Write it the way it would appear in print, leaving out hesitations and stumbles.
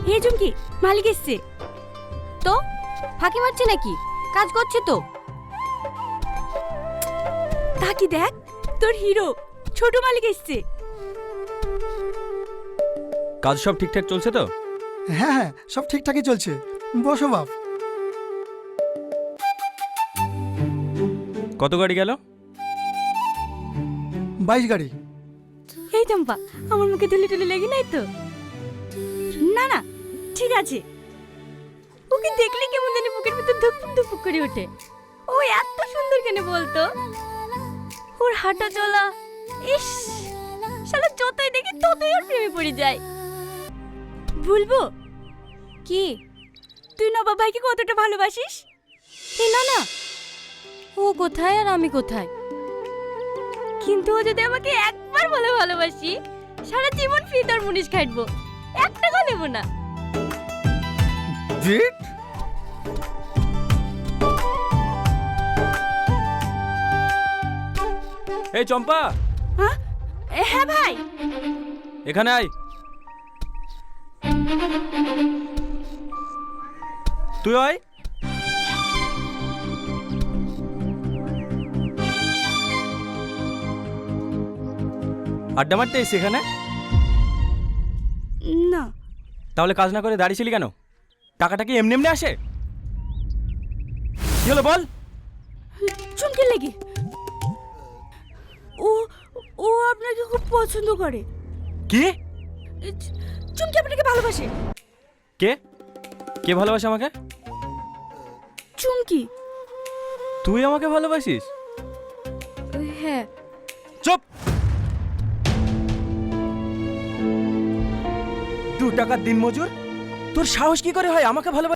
হে চুমকি, মালিক এসছে। তো ফাঁকি মারছে নাকি? কাজ করছে তো। তাকি দেখ, তোর হিরো ছোট মালিক এসছে। কাজ সব ঠিকঠাক চলছে তো? হ্যাঁ হ্যাঁ, সব ঠিকঠাকই চলছে। বসো বাপ। কত গাড়ি গেল? 22 গাড়ি। এই চম্পা, আমার মুখে তুলি তুলি লেগে নাই তো? না না, ঠিক আছে। ওকে দেখলে কেমন জানি বুকের ভিতর ধুকপুক ধুকপুক করে ওঠে। ও এত সুন্দর কেন বলতো? ওর হাঁটা চলা, ইস, শালা যতই দেখি ততই ওর প্রেমে পড়ে যায়। বলবো কি? তুই নবাব ভাইকে কতটা ভালোবাসিস? এই না না, ও কোথায় আর আমি কোথায়? কিন্তু ও যদি আমাকে একবার বলে ভালোবাসি, সারা জীবন ফ্রি তার মুনিশ খাটবো, 1 টাকা নেব না। জিট এই চম্পা, হ্যাঁ হ্যাঁ ভাই। এখানে আয়। তুই আয়। আড্ডা মারতে এসছি এখানে? না, তাহলে কাজ না করে দাঁড়িয়েছিলি কেন? টাকাটা কি এমনি এমনি আসে? কি হলো বল? চুমকে লেগে। ও ও আপনাকে খুব পছন্দ করে। কি? চুমকি আপনাকে ভালোবাসে। কে কে ভালোবাসে আমাকে? চুমকি। তুই আমাকে ভালোবাসিস? হ্যাঁ। চুপ! 2 টাকার দিন মজুর, তোর সাহস কি করে হয় আমাকে ভালোবাসিস?